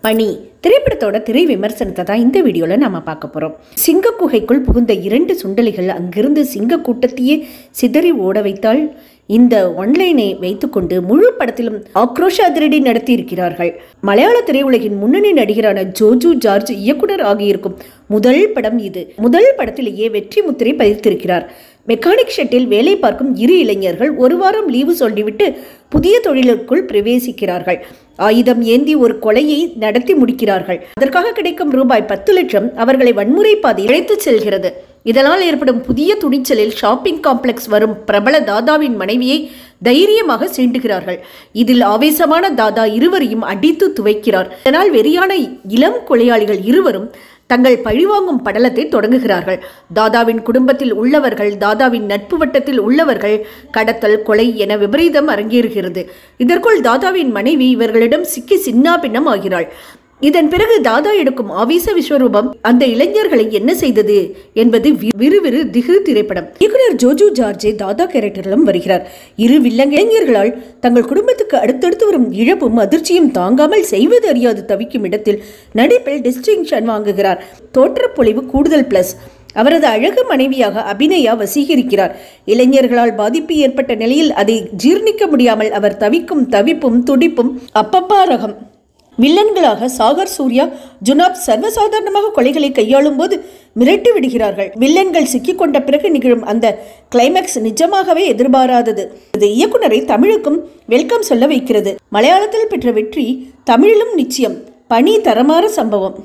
பனி திரைப்படத்தோட திரை விமர்சனத்தை தான் இந்த வீடியோவில் நம்ம பார்க்க போகிறோம். சிங்க குகைக்குள் புகுந்த 2 சுண்டலிகள் அங்கிருந்து சிங்க கூட்டத்தையே சிதறி ஓட வைத்தால் இந்த ஒன்லைனை வைத்துக்கொண்டு முழு படத்திலும் ஆக்ரோஷ அதிரடி நடத்தி இருக்கிறார்கள். மலையாள திரையுலகின் முன்னணி நடிகரான ஜோஜு ஜார்ஜ் இயக்குனர் ஆகியிருக்கும் முதல் படம் இது. முதல் படத்திலேயே வெற்றி முத்திரை பதித்திருக்கிறார். மெக்கானிக் ஷெட்டில் வேலை பார்க்கும் 2 இளைஞர்கள் ஒரு வாரம் லீவு சொல்லிவிட்டு புதிய தொழிலுக்குள் பிரவேசிக்கிறார்கள். ஆயுதம் ஏந்தி ஒரு கொலையை நடத்தி முடிக்கிறார்கள். அதற்காக கிடைக்கும் ரூபாய் 10 லட்சம் அவர்களை வன்முறை பாதையில் அழைத்து செல்கிறது. இதனால் ஏற்படும் புதிய துணிச்சலில் ஷாப்பிங் காம்ப்ளெக்ஸ் வரும் பிரபல தாதாவின் மனைவியை தைரியமாக சீண்டுகிறார்கள். இதில் ஆவேசமான தாதா இருவரையும் அடித்து துவைக்கிறார். இதனால் வெறியான இளம் கொலையாளிகள் இருவரும் தங்கள் பழிவாங்கும் படலத்தை தொடங்குகிறார்கள். தாதாவின் குடும்பத்தில் உள்ளவர்கள், தாதாவின் நட்பு வட்டத்தில் உள்ளவர்கள் கடத்தல், கொலை என விபரீதம் அரங்கேறுகிறது. இதற்குள் தாதாவின் மனைவி இவர்களிடம் சிக்கி சின்னாபின்னம் ஆகிறாள். இதன் பிறகு தாதா எடுக்கும் ஆவேச விஸ்வரூபம் அந்த இளைஞர்களை என்ன செய்தது என்பது விறுவிறு திகில் திரைப்படம். இயக்குனர் ஜோஜு ஜார்ஜே தாதா கேரக்டரிலும் வருகிறார். 2 வில்லங்க இளைஞர்களால் தங்கள் குடும்பத்துக்கு அடுத்தடுத்து வரும் இழப்பும் அதிர்ச்சியும் தாங்காமல் செய்வது அறியாது தவிக்கும் இடத்தில் நடிப்பில் டிஸ்டிங்ஷன் வாங்குகிறார். தோற்றப்பொழிவு கூடுதல் பிளஸ். அவரது அழகு மனைவியாக அபிநயா வசீகரிக்கிறார். இளைஞர்களால் பாதிப்பு ஏற்பட்ட நிலையில் அதை ஜீர்ணிக்க முடியாமல் அவர் தவிக்கும் தவிப்பும் துடிப்பும் அப்பப்பா ரகம். வில்லன்களாக சாகர், சூர்யா, ஜுனாப் சர்வசாதாரணமாக கொலைகளை கையாளும் போது மிரட்டி விடுகிறார்கள். வில்லன்கள் சிக்கிக்கொண்ட பிறகு நிகழும் அந்த கிளைமேக்ஸ் நிஜமாகவே எதிர்பாராதது. இது இயக்குனரை தமிழுக்கும் வெல்கம் சொல்ல வைக்கிறது. மலையாளத்தில் பெற்ற வெற்றி தமிழிலும் நிச்சயம். பனி தரமாற சம்பவம்.